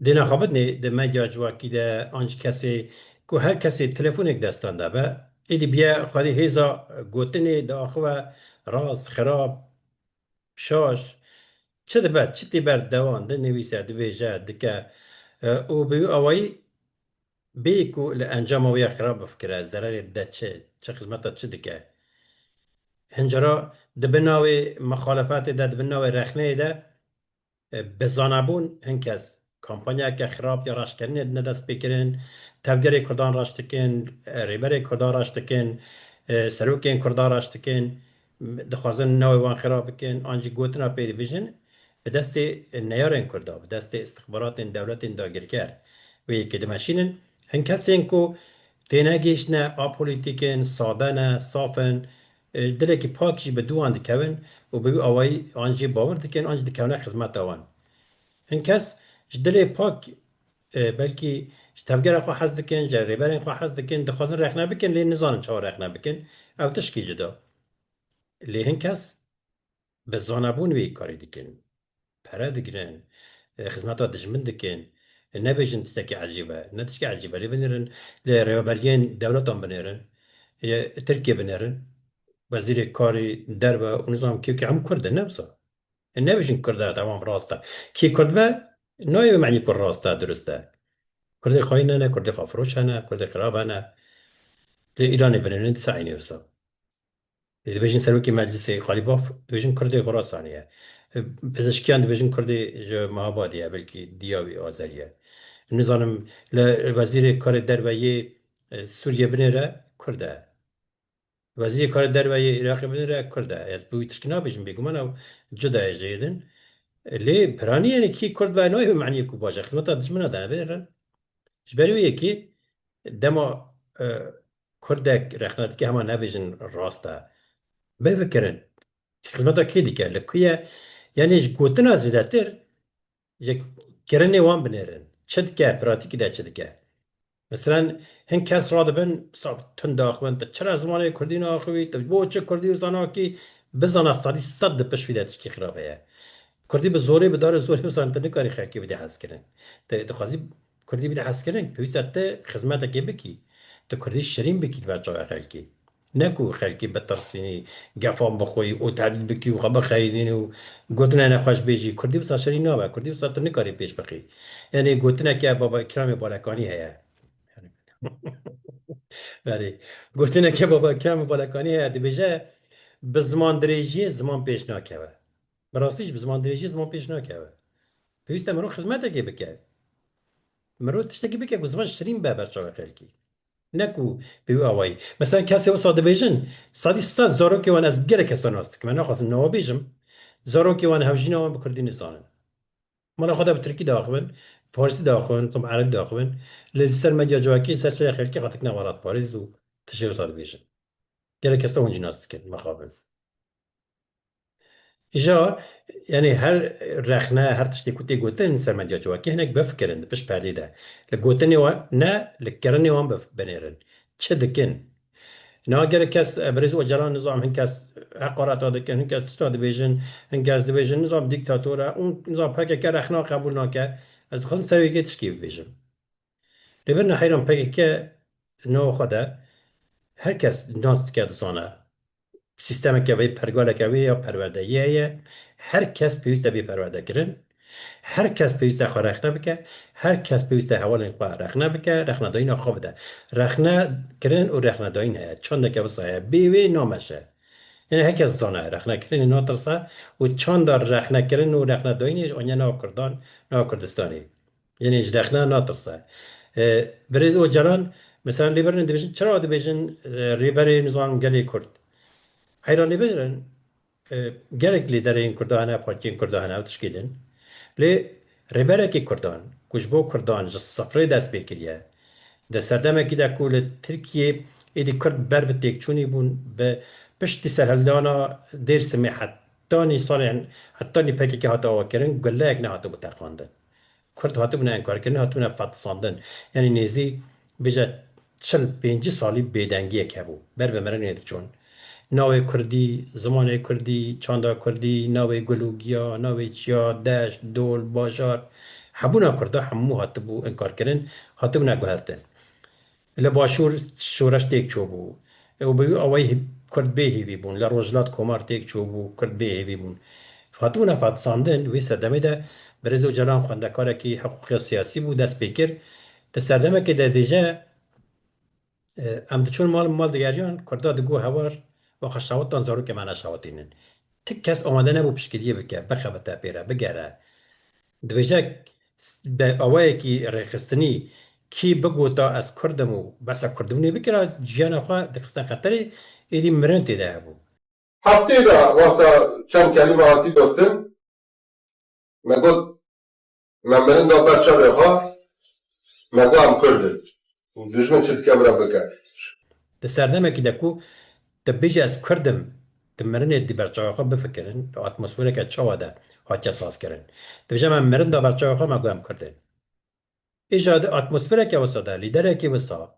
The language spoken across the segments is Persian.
دینا خابت نی ده مجا جواکی ده آنج کسی کو هر کسی تلفونک دستان ده به ایدی بیا خواهی هیزا گوتنی ده آخوه راست خراب شاش چه ده بعد چی تی بر دوان ده نویسه ده بیجه ده که او بیو آوایی بیکو لانجام ویا خراب بفکره ضرر ده چه خدمت چه ده که هنجرا ده بناوی مخالفات ده ده بناوی رخنه ده بزانبون هنکس کامپانیا که خراب یا راش کردن ندست بکرن تبدیل کردان راش تکن ریبر کردان راش تکن سروکین کردان راش تکن دخوازن نوی وان خراب کن آنجی گوتنا پیدا بیشن به دست نیارن کردا به دست استخبارات دولت داگیرکر و یکی دمشینن هنکسی انکو تینگیش نه آپولیتیکن ساده نه صافن دلی که پاکشی به دوان دکون و به آوای آنجی باور دکن آنجی دکونه خدمت آوان هن کس دلی پاک بلکی تبگر خو حز دکن جری برین خو حز دکن دخوازن رخنه بکن لی نزانن چه رخنه بکن او تشکی جدا لی هن کس به زانبون وی کاری دکن پره دگرن خدمت ها دجمن دکن نبیجن تتکی عجیبه نه تشکی عجیبه لی بنیرن لی ریابرین دولتان بنیرن ترکیه بنیرن وزیر کاری دربه و نظام که هم کرده نبسا نبیشن کرده تمام راسته کی کرده نوعی معنی پر راسته درسته کرده خواهی نه کرده خافروش نه کرده خراب نه ده ایرانی بنیرن دی سعینی بسا دی سروکی مجلس خالی باف دیویژن کرده خراسانیه پزشکیان دیویژن کرده مهابادیه بلکی دیاوی آذریه نظام وزیر کار دربه سوریه بنیره کرده وزیر کار دربه عراق بنیره کرده یعنی بوی تشکینا بیشن بگو من او جدا جیدن لی پرانی یعنی کی کرد به نوعی معنی کو باشه خدمت دشمنا داره بیرن جبری یکی دما کردک رخنت که همان نبیجن راسته بفکرن خدمت کی دیگه لکیه یعنی گوتن از ویداتر یک کرنی وان بنیرن چه دیگه پراتیکی ده چه دیگه مثلا هن کس را دبن صاحب تند آخوان تا چرا زمانه کردین آخوی تا بو چه کردی و زانا کی بزانا سالی صد پشویده تشکی خرابه کردی به زوری به دار زوری مثلا انت نکاری خلکی بده حس کردن تا خواهی کردی بده حس کردن پیوست ته خدمت که بکی تا کردی شریم بکی بر جای خلکی نکو خلکی بترسینی گفام بخوی او تعدیل بکی و خبر خیدین و گوتنه نخواش بیجی کردی بسا شریم نابه کردی بسا تو نکاری پیش بخی یعنی گوتنه که بابا اکرام بالکانی هیا بله گوتنه که بابا اکرام بالکانی هیا دی بجه به زمان دریجی زمان پیش ناکوه براستیش به زمان دریجی زمان پیش ناکوه پێویستە مرۆڤ خزمەتێکێ بکات مرۆڤ تشتێکی بکات بە زمان شرین بە بەرچاوی خەڵکی نەکو پێوی ئاوایی مەسەلەن کەسێوە سا دەبێژن سادی سەد زارۆکێوان ئەس گەرە کەسە ناستکە من ناخوازم نەوە بێژم زارۆکێوان هەوژینەوان بە کوردی نزانن مەڵە خۆدا بە ترکی داخبن پارسی داخبن تم عەرەبی داخبن لەسەر مەدیا جواکی سەر شەیە خەڵکی خاتک نەوەڵات پاریز و تشێوە سا دەبێژن گەرە کەسە هونجی ناستکن مەخابن إجا يعني هر رخنة هر تشتي كنتي قوتن سرمن جاجوا كي هناك بفكرن بش بعدي ده لقوتني نا لكرني وان بنيرن تشدكن نا جر كاس بريز وجران نظام هنكاس حقارات هذا كان هنكاس ستاد ديفيجن هنكاس ديفيجن نظام ديكتاتورة اون نظام هكا كرخنا قبول ناكا از خون سوي كي تشكي بيجن لبرنا حيران بكا نو خدا هر کس ناست که دسانه سیستم که باید پرگاله که یا پروردهیه هر کس پیوسته بی پرورده کرن هر کس پیوسته خواه رخنه بکه هر کس پیوسته حوال این خواه رخنه بکه رخنه داین خواه بده رخنه کرن و رخنه داین هیا چند که بسایه بیوی نامشه یعنی هر کس زانه رخنه کرن ناترسه و چند دار رخنه کرن و رخنه داینی آنیا نا کردان نا کردستانی یعنی اج رخنه ناترسه برید او جلان مثلا لیبرن دیویژن چرا دیویژن ریبری نظام گلی کرد حیرانی بیرن gerek liderên Kurdan partiyên Kurdan ew tişkîdin lê rêberekê Kurdan ku ji bo Kurdan ji sifrê dest pê kiriye di serdemekî de ku li Tirkiyê êdî Kurd ber bi têkçûnî bûn bi piştî serhildana Dêrsimê hetanî salên hetanî PKK hate avakirin guleyek nehatibû teqandin Kurd hatibûne enkarkirin hatibûne fetisandin yanî nêzî bêje çil pêncî salî bêdengiyek hebû ber bi mirinê diçûn ناوی کردی زمان کردی چاندا کردی ناوی گلوگیا ناوی چیا دشت دول باشار حبونا کرده همو هاتبو انکار کردن هاتبو نگوهرتن لباشور شورش تیک چوبو و بیو اوی کرد به هیوی بون لروجلات کمار تیک چوبو کرد به هیوی بون فاتونا فات ساندن وی سردمه ده برزو جلان خواندکاره که حقوق سیاسی بود دست پیکر تسردمه که ده دیجه ام دچون مال دیگریان کرده دگو هوار و خشاوتان زارو که معنی شاوتینن تک کس آماده نبود پیشگیری بکه بخوابته پیره بگره دویجه به اوایی که رخصتنی کی بگوتا از کردم و بس کردمونی بکره جیان خواه دخستن خطری ایدی مرن تیده بو هفته دا وقتا چند کلمه هاتی گفتن مگو من دا برچه رخوا مگو هم کردن دشمن چه دیگه برا بکر ده سردمه که دکو تبیجه از کردم تمرن دی برچه خواه بفکرن اتمسفره که چاوا ده هاتی اساس کرن دویجه من مرن دا برچه خواه مگو هم کردن ایجاد اتمسفره که وساده لیدره که وسا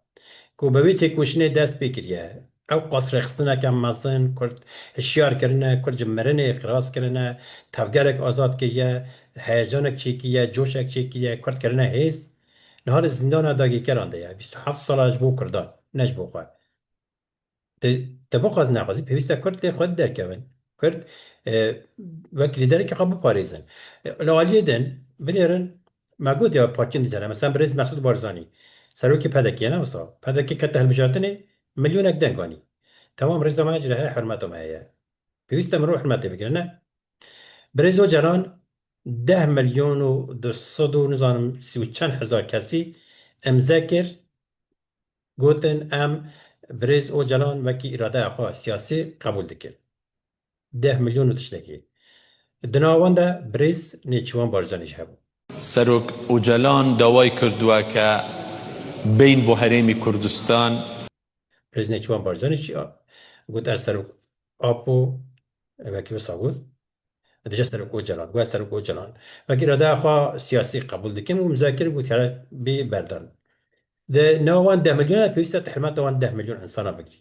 کو بوی تکوشنه دست بکریه او قصر خستنه که مزن کرد هشیار کرنه کرد جمرنه اقراس کرنه تفگرک آزاد کیه هیجانک چی کیه جوشک چی کیه کرد کرنه هیست نهار زندان داگی کرانده یه 27 سال اجبو کردان نجبو خواه تبا خواز نخوازی پیوسته کرد لی خود درکون کرد وکیلی داره که خواب بپاریزن لاغالیه دن بلیرن ما گود یا پارکین دیجانه مثلا برز مسعود بارزانی سروکی پدکیه نمسا پدکی که تحل بجارتنه ملیونک دنگانی تمام رز ما اجره های حرمتم هایه پیوسته مرو حرمته بگیره نه برزو جران 10 میلیون و 200 و نظام 30 هزار کسی امذکر گوتن ام برز او جلان وکی اراده خواه سیاسی قبول دکر 10 میلیون و تشتکی دناوان ده برز نیچوان بارزانیش هبو سەرۆک ئۆجەلان داوای کردووە کە بین بۆ هەرێمی کوردستان برز نیچوان بارزانیش گوت از سروک آپو وکی وسا گوت دیجا سروک او جلان گوت سروک او جلان وکی اراده خواه سیاسی قبول دکم و مذاکر گوت هره بی بردان ده ناوان 10 میلیون پیوسته تحرمات وان 10 میلیون انسان بگیری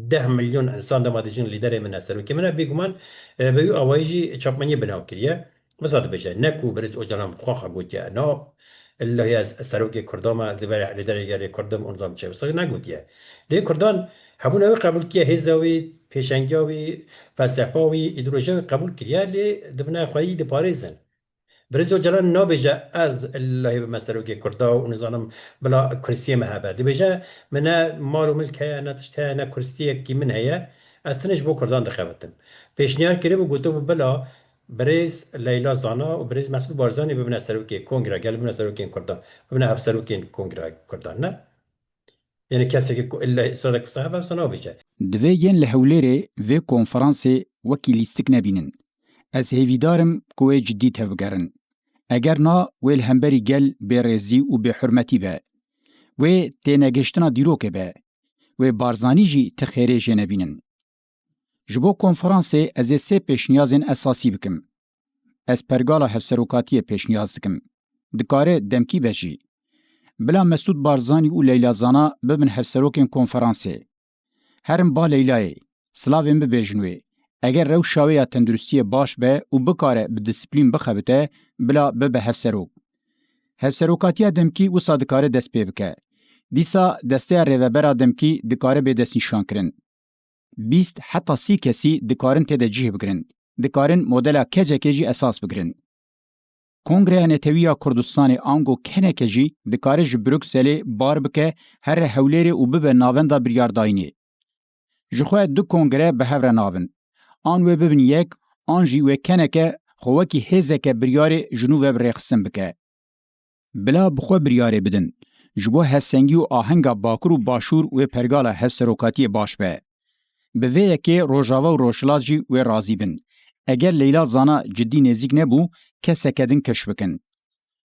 10 میلیون انسان دما دیجن لیدر من اثر که من بیگمان بیو اوایجی چاپمنی بناو کریه مثلا بجای نکو برز اوجانم خوخه گوتیا نه الا هي سروکی کردام لیدر یاری کردم اونجام چه وسط نگوتیه لی کردان همون اوی قبول کیه هزاوی پیشنگاوی فلسفاوی ایدئولوژی قبول کریه لی دبنا خواهی دی پاریزن برزو جلان نابجا از الله بمسروکی کردا و نظام بلا کرسی مهابه دی بجا منا مال و ملک هیا نتشتها نا کرسیه کی من هیا از تنش بو کردان دخواتم پیشنیار کری بو گوتو بلا برز لیلا زانا و برز مسعود بارزانی ببنا سروکی کنگره گل ببنا سروکی کردا ببنا هف سروکی کنگره کردان نه یعنی کسی که الا اصرارک صاحب سنا بجا دوی ین لحولره و کنفرانسی وکی لیستک نبینن از هیویدارم کوه جدی تفگرن اگر نا ویل همبری گل به رزی و به حرمتی به و تینگشتنا دیروکه به و بارزانی جی تخیره جنبینن. جبو کنفرانسی از سه پیشنیازن اساسی بکم. از پرگالا هفسروکاتی پیشنیاز دکم. دکاره دمکی بجی. بلا مسعود بارزانی و لیلا زانا ببن هفسروکین کنفرانسی. هرم با لیلای سلاوین ببیجنوی. اگر رو شاویا تندرستی باش به و بکاره به دیسپلین بخبته بلا به هفسروک. هفسروکاتی دمکی و صادکاره دست پی بکه. دیسا دسته ریوبر دمکی دکاره به دست نشان کرن. 20 حتی 30 کسی دکارن تیده جیه بگرن. دکارن مدل کجه کجی اساس بگرن. کنگره نتویا کردستان آنگو کنه کجی دکاره جبروکسلی بار بکه هر حولیری و ببه ناوندا بریارداینی. جخواه دو کنگره به هفر ناون. آن و ببین یک آنجی و کنه که خواکی هزه که بریار جنوب بریخسن بکه. بلا بخوا بریاره بدن. جبو هفسنگی و آهنگا باکر و باشور و پرگالا هفسروکاتی باش به. به وی که روژاوا و روشلاز جی و رازی بن. اگر لیلا زانا جدی نزیک نبو که سکدن کش بکن.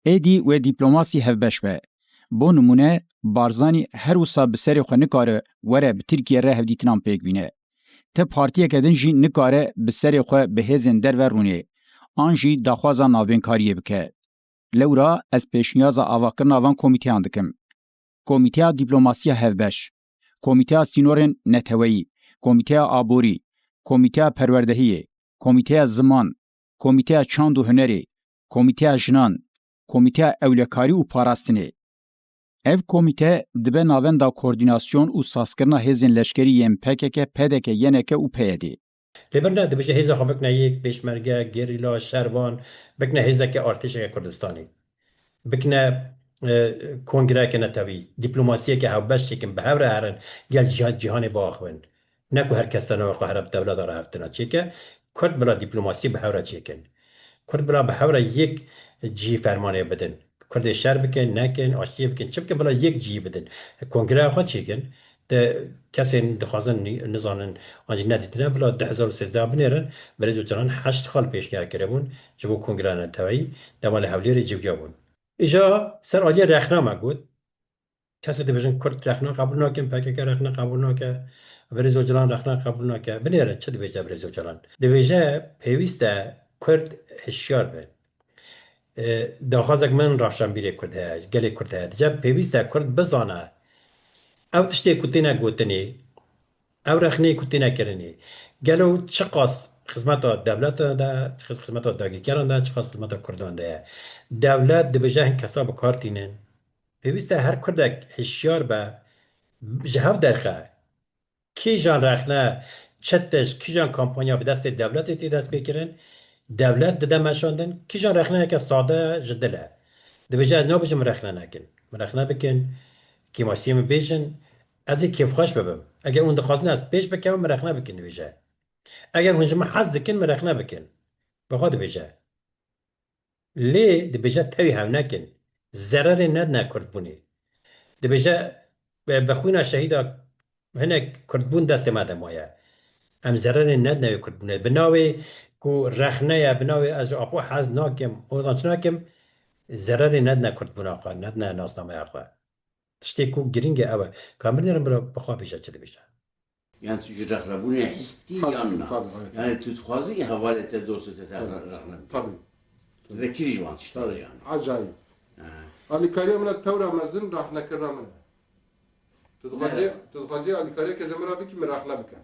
ایدی و دیپلوماسی هفبش به. بو نمونه بارزانی هر وصا بسری خو نکاره وره به ترکیه ره هفدیتنام پیک بینه. ته پارتیه کدن جی نکاره بسری خو به هزن در و رونه. آنجی داخوازا ناوینکاریه بکه. لورا از پیشنیازا آواکر ناوان کمیتیان دکم. کمیتیا دیپلوماسیا هفبش. کمیتیا سینورن نتوی. کمیته آبوری، کمیته پروردهی، کمیته زمان، کمیته چاند و هنری، کمیته جنان، کمیته اولکاری و پاراستنه. ev komite dibe navenda koordinasyon û sazkirina hêzên leşkerî yên PKK, PDK, YNK û PYD. لبرنا دبجه هیزا خو بکنه یک پیشمرگه گریلا شروان بکنه هیزا که ارتش کردستانی بکنه کنگره که نتوی دیپلماسیه که هاو بش چکن به هر هرن گل جهان باخون نکو هر کس نو خو هرب دولت داره هفتنا چیکه کرد بلا دیپلماسی به هر چیکن کرد بلا به هر یک جی فرمانه بدن کرد شهر بکن نکن آشتی بکن چه بکن بلا یک جی بدن کنگره خود چیکن ده کسی دخوازن نزانن آنجی ندیدن بلا 2013 بنیرن برای دو جران 8 خال پیشنهاد کردن جبو کنگره نتوی دمال حولی ری جویا بون ایجا سر آلی رخنامه گود کسی دیوژن کرد رخنا قبول نکن پاکه رخنا قبول نکه برای دو جران رخنا قبول نکه بنیرن چه دیوژه برای دو جران دیوژه پیوسته کرد هشیار به داخازک من راشن بیره کرد هست گلی کرد هست جب پیوسته کرد بزانه او تشتی کتینا گوتنی او رخنی کتینا کرنی گلو چقاس خدمت دولت ده خدمت داگیران ده چقاس خدمت کردان ده دولت دبجه هن کسا بکارتینن پیوسته هر کردک هشیار به جهاب درخه کی جان رخنه چتش کی جان کامپانیا به دست دولت تی دست بکرن دولت دده مشاندن کی جان رخنه که ساده جدله دبجه نو بجم رخنه نکن رخنه بکن که ماسیم بیشن از این کیف خوش ببم اگر اون دخوازن از پیش بکنم مرخنه بکن بیجه اگر اونجا ما حز دکن مرخنه بکن بخواد بیجه لی دی بیجه تاوی هم نکن ضرر ند نکرد بونی دی بیجه بخوینا شهیدا هنه کرد بون دست ماده مایه ام ضرر ند نوی کرد بونه بناوی کو رخنه یا بناوی از اپو حز ناکم اودانچ ناکم ضرر ند نکرد بونه آقا ند نه ناسنامه آقا تشتی کو گرینگه اوه کامل نیرم برا بخواه بیجه چه دی بیجه يعني تجي رغبوني حستي يانا يعني تتخوازي حوالي تدوسة رغبوني طبعا ذكري جوان تشتغل يعني عجايب الكاريا من التورة مزن راح نكرر منها تتخوازي الكاريا كجمرة بك من راح نبكى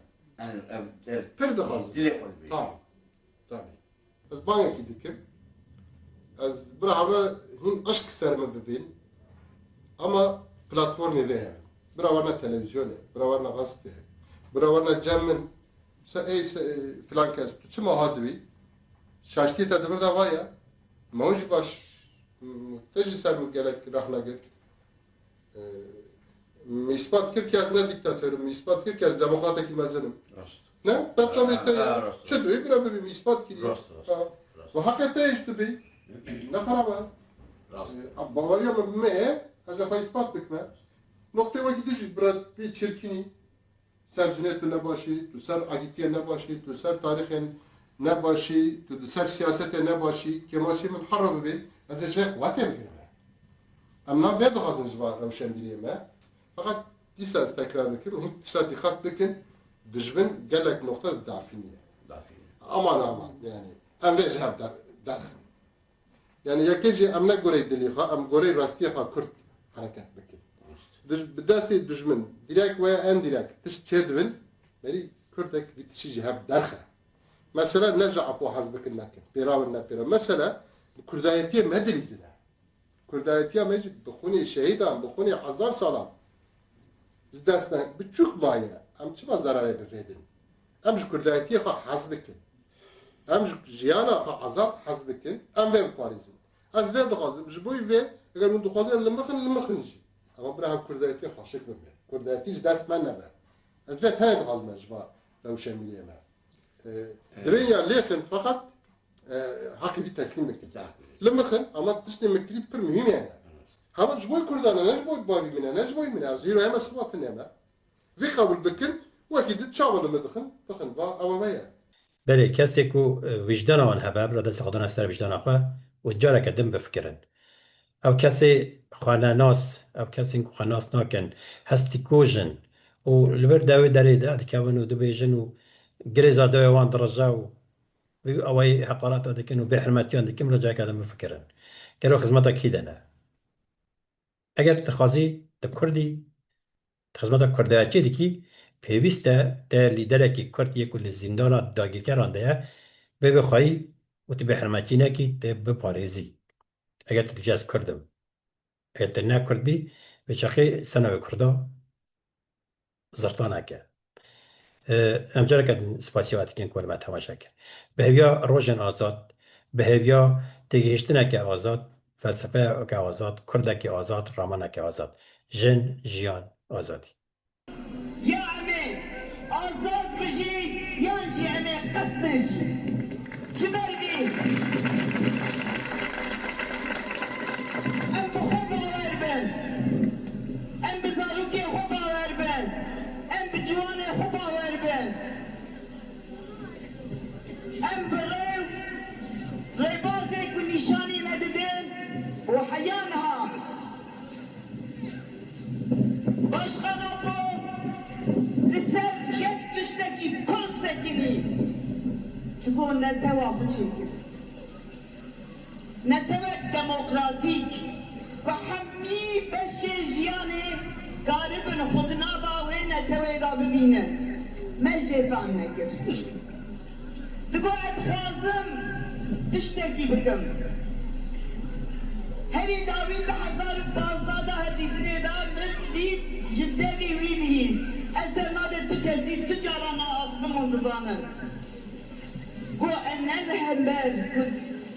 فرد خاص طبعا طبعا از بانك يدكم از برا هن اشك سرمه ببين اما بلاتفورمي فيها برا ورنا تلفزيوني برا ورنا غسته برا ورنا جمن اي فلان كاس تشما هادوي شاشتي تدبر دا وايا موج باش تجي سر مجالك راح نقل mispat kır ki az ne diktatörüm, mispat kır ki az demokratik imazınım. Ne? Tapşam ette ya. Çıdıyor bir abi mispat kiriyor. Ve hakikaten işte bir. Ne karaba? Bavarya mı me? Az defa ispat bükme. Noktaya vakit işi bir çirkini. Ser cinetu ne başı, tu ser agitiye ne başı, tu ser tarihin ne başı, tu ser siyasete ne başı. Kemasi min harabı bir. Az eşek vatem girme. Ama ben de hazır var Ravşen bileyim. Fakat dişsaz tekrar bakayım. Hint dişsaz dikkat bakın. Düşbün gelek nokta dafiniye. Aman yani. Emre cevap dar. Yani yakıcı emne göre diliha, em göre rastiye Kürt hareket bakın. Bedası düşbün direkt veya en direkt tiş çedvin. Beri Kürtek bitişi cevap darha. Mesela nece apo hazbıkın nakin. Piravın ne pirav. Mesela Kürdayetiye medrizine. Kürdayetiye mecib bخونی şehidan, bخونی hazar salam. Biz destne küçük maya. Em çima zararı befedin. Em şu Kürdayetiye hazbıkın. Em şu jiyana azat hazbıkın. Em ve parizin. Az ve dağızım. Jiboy ve eğer bunu dağızın limxın ji. Ama bırak Kürdayetiye haşık mı? Kürdayetiye ders men ne be? Az ve tane dağızım jva. Ravşen miliyeme. Dibin ya lekin fakat hakkı bir teslim ettik. لمخن أما تشتي مكتري بر مهم يعني. هذا جبوي كردانا نجبوي بابي منا نجبوي منا زيرو هما سبات النما. في قبل بكن وأكيد تشاور لما دخن با أو ويا. بله کسی کو وجدان آن هبه برای سعادت استر وجدان آخه و جاره کدم بفکرن. او کسی خانه ناس او کسی کو خانه ناس نکن هستی کوجن و لبر داوی داری داد که ونو دو بیجن و گریزا داوی وان درجه و اوای حقارات دکن و به حرمتیان دکن رجع کدم بفکرن. کرو خدمت کی دنه. اگر تخازی تکردی خدمت کرده چی دیکی پیوسته تا لیدر کی کرد یک کل زندان داگیر کرانده به بخوای و تی به حرمتی نکی تی به پارێزی اگر تدیجه از کردم اگر تنها کرد بی به چاقی سنوی کردا زرطانه که ام جرا کردن سپاسیواتی کن کنم تماشا کرد به هویا روژن آزاد به هویا تگهشتنه که آزاد فلسفه که آزاد کرده که آزاد رامانه که آزاد جن جیان آزادی یا امی آزاد بشی یا چی امی قطش چی بردی ام بخوب باور بن ام بزاروکی خوب باور بن ام بجوان خوب باور بن ام بریو ریبازه که نشانی مددن و حیانها başkana bu lisem yek tüşteki pır sekini tıkı ne tevabı çekir ne tevek demokratik ve hammi beşir jiyani garibin hudna da ve ne tevek da bibine mecefan nekir tıkı etfazım tüşteki bıkım هری داوید به 1012 هدیتنی دا ملی جدی وی بیز اثر ناده تو کسی تو جاران آب بموندزانه گو انن همبر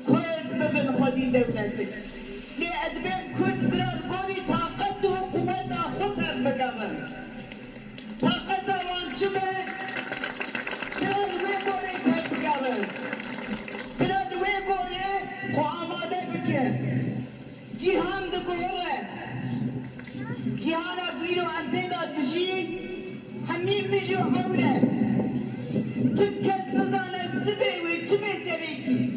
کرد ببن خودی دولتک لی ادبن کرد برار گوری طاقت و قوت خود هم بگمن طاقت وان چمه برار وی گوری تک بگمن برار وی گوری خو آماده بکن جهان de goyore cihana biro anteda diji hami bijo avre Türk kes nazane sibe ve çime sereki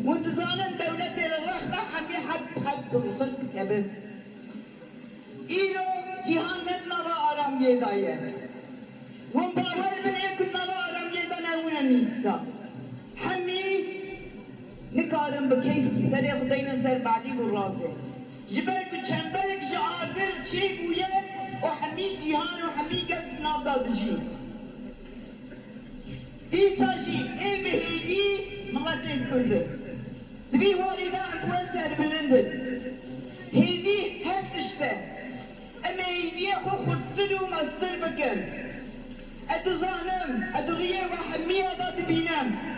muntazanen devlet rahba hami hab tulqut kabe ilo cihan net nava aram yedaye Won bawer bin ek nava aram yedan evnen nisa hami nikarim bekeys seri khudayna ser badi bu raze جبل بچنبرك جعادر چه گویه و همی جیهان و همی گد نادادجی ایسا جی ای بهیدی ملت کرده دبی واریده اکوه سر بلنده هیدی هفتشته اما هیدی خو خودتر و مستر بکن ادو زانم ادو غیه و همی آداد بینم